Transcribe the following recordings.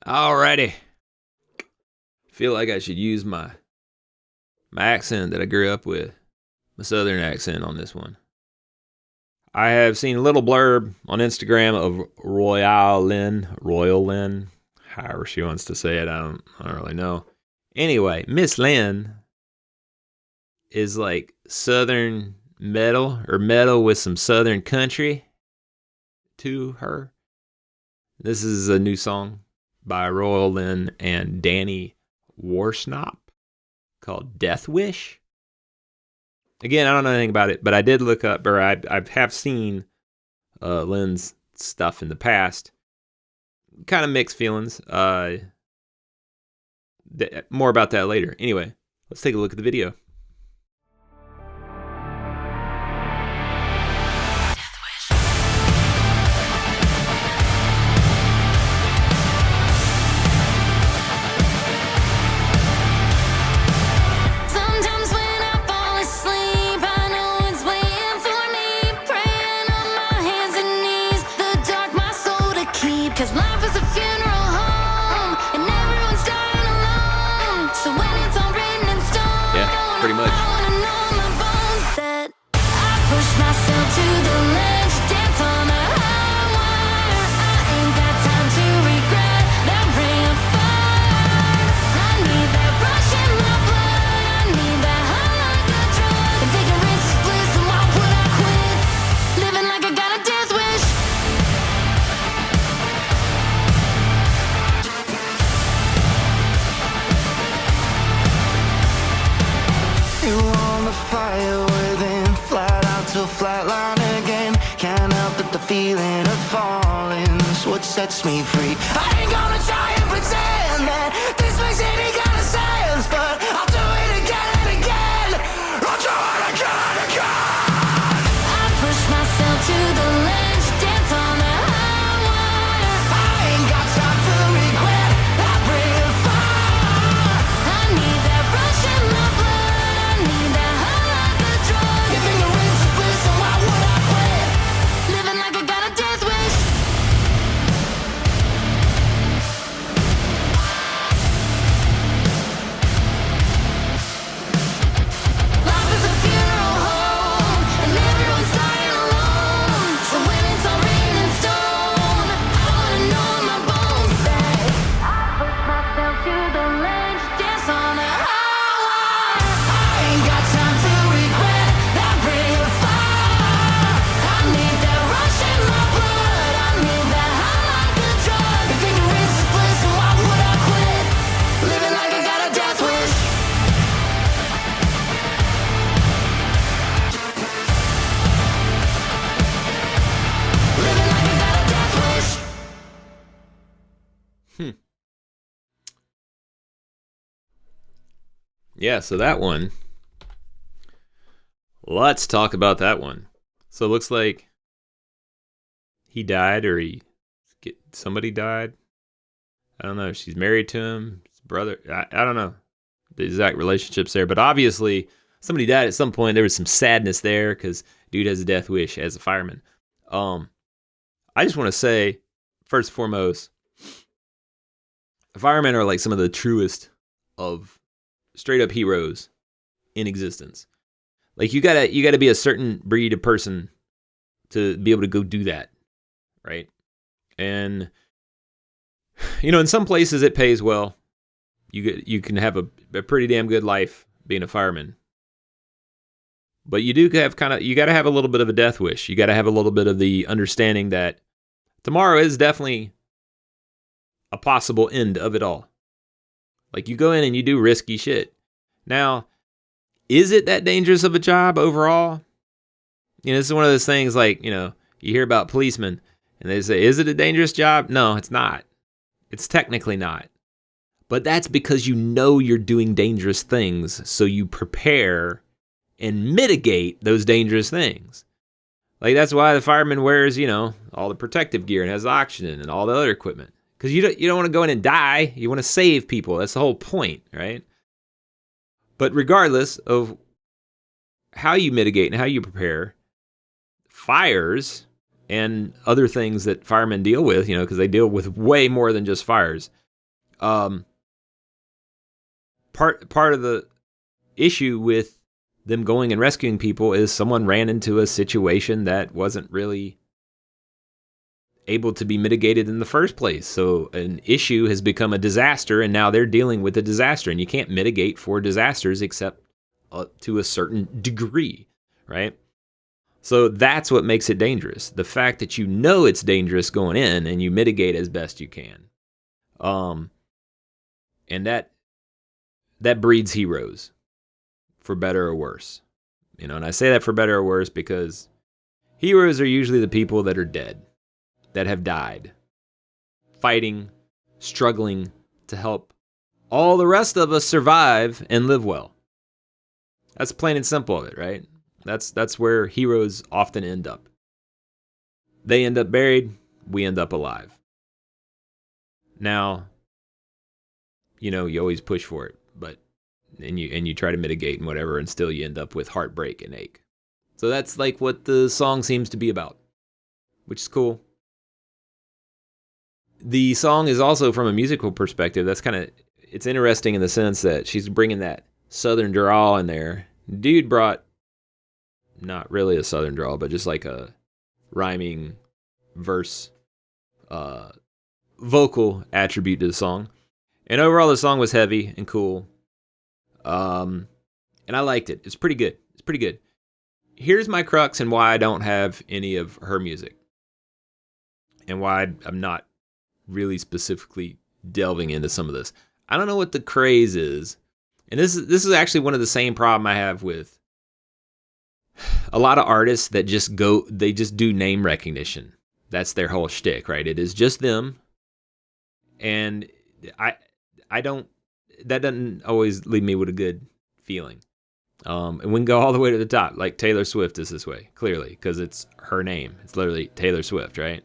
Alrighty. Feel like I should use my accent that I grew up with, my southern accent on this one. I have seen a little blurb on Instagram of Royale Lynn, however she wants to say it. I don't really know. Anyway, Miss Lynn is like southern metal or metal with some southern country to her. This is a new song by Royale Lynn and Danny Worsnop called Deathwish. Again, I don't know anything about it, but I did look up, or I have seen Lynn's stuff in the past. Kind of mixed feelings. More about that later. Anyway, let's take a look at the video. Cause life is a funeral home, and everyone's dying alone. So when it's all written in stone, yeah, pretty much. I wanna know my bones that I push myself to the ledge, dance on a high wire. I ain't got time to regret that ring of fire. I need that rush in my blood, I need that high like a drug. If ignorance is bliss, then why would I quit? Living like I got a death wish. Fire within, flat out to flatline again. Can't help but the feeling of falling's what sets me free. I ain't gonna try and pretend that this makes any kind of sense, but I'll do it again and again. I'll do it again and again. I push myself to the ledge, dance on a high wire. I ain't got time to regret that ring of fire. I need that rush in my blood, I need that high like a drug. If ignorance is bliss, then why would I quit? Living like I got a death wish. Life is a funeral home, and everyone's dying alone. So when it's all written in stone, I wanna know my bones say I push myself to the ledge, dance on a high wire. I ain't got time to regret that ring of fire. I need that rush in my blood, I need that high like a drug. If ignorance is bliss, then why would I quit? Living like I got a death wish. Living like I got a death wish. Yeah, so that one. Let's talk about that one. So it looks like he died, or somebody died. I don't know. She's married to him, his brother. I don't know the exact relationships there, but obviously somebody died at some point. There was some sadness there because dude has a death wish as a fireman. I just want to say, first and foremost, firemen are like some of the truest of straight up heroes in existence. Like you gotta be a certain breed of person to be able to go do that, right? And in some places it pays well. You can have a pretty damn good life being a fireman. But you do have you got to have a little bit of a death wish. You got to have a little bit of the understanding that tomorrow is definitely a possible end of it all. Like you go in and you do risky shit. Now, is it that dangerous of a job overall? This is one of those things like, you hear about policemen and they say, is it a dangerous job? No, it's not. It's technically not. But that's because you're doing dangerous things, so you prepare and mitigate those dangerous things. Like that's why the fireman wears, all the protective gear and has oxygen and all the other equipment. Because you don't want to go in and die. You want to save people. That's the whole point, right? But regardless of how you mitigate and how you prepare, fires and other things that firemen deal with, because they deal with way more than just fires. Part of the issue with them going and rescuing people is someone ran into a situation that wasn't really able to be mitigated in the first place. So an issue has become a disaster, and now they're dealing with a disaster. And you can't mitigate for disasters except to a certain degree, right? So that's what makes it dangerous. The fact that you know it's dangerous going in and you mitigate as best you can. And that breeds heroes, for better or worse. You know, and I say that for better or worse because heroes are usually the people that are dead, that have died, fighting, struggling to help all the rest of us survive and live well. That's plain and simple of it, right? That's where heroes often end up. They end up buried, we end up alive. Now, you know, you always push for it, but and you try to mitigate and whatever, and still you end up with heartbreak and ache. So that's like what the song seems to be about, which is cool. The song is also, from a musical perspective, it's interesting in the sense that she's bringing that southern drawl in there. Dude brought not really a southern drawl, but just like a rhyming verse, vocal attribute to the song. And overall, the song was heavy and cool. And I liked it. It's pretty good. It's pretty good. Here's my crux and why I don't have any of her music. And why I'm not really specifically delving into some of this. I don't know what the craze is. And this is actually one of the same problem I have with a lot of artists that just do name recognition. That's their whole shtick, right? It is just them. And I don't, that doesn't always leave me with a good feeling. And we can go all the way to the top. Like Taylor Swift is this way, clearly, because it's her name. It's literally Taylor Swift, right?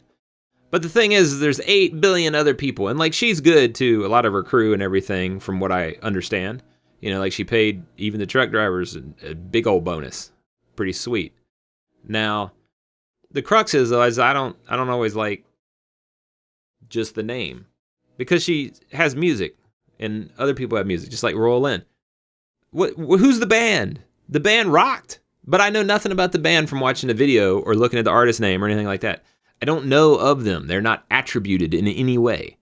But the thing is, there's 8 billion other people. And like, she's good too. A lot of her crew and everything, from what I understand. You know, like she paid even the truck drivers a big old bonus. Pretty sweet. Now, the crux is, though, is I don't always like just the name. Because she has music. And other people have music, just like Royale Lynn. Who's the band? The band rocked. But I know nothing about the band from watching the video or looking at the artist name or anything like that. I don't know of them. They're not attributed in any way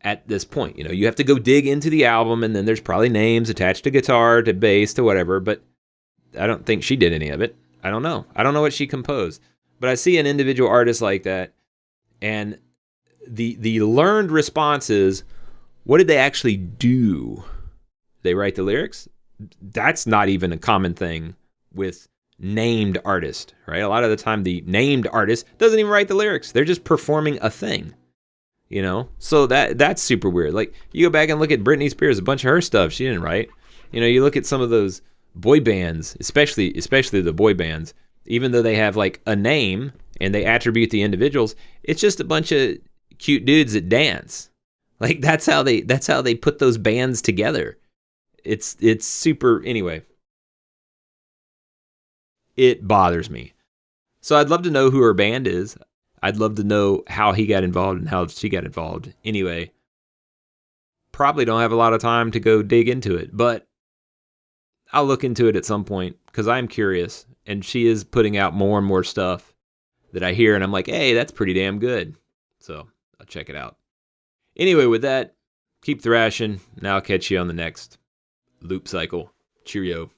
at this point. You know, you have to go dig into the album, and then there's probably names attached to guitar, to bass, to whatever, but I don't think she did any of it. I don't know. I don't know what she composed. But I see an individual artist like that, and the learned response is, what did they actually do? They write the lyrics? That's not even a common thing with named artist, right? A lot of the time, the named artist doesn't even write the lyrics. They're just performing a thing, you know? So that's super weird. Like, you go back and look at Britney Spears, a bunch of her stuff she didn't write. You know, you look at some of those boy bands, especially the boy bands, even though they have like a name and they attribute the individuals, it's just a bunch of cute dudes that dance. Like, that's how they put those bands together. It's super, anyway. It bothers me. So I'd love to know who her band is. I'd love to know how he got involved and how she got involved. Anyway, probably don't have a lot of time to go dig into it, but I'll look into it at some point because I'm curious. And she is putting out more and more stuff that I hear, and I'm like, hey, that's pretty damn good. So I'll check it out. Anyway, with that, keep thrashing. Now I'll catch you on the next loop cycle. Cheerio.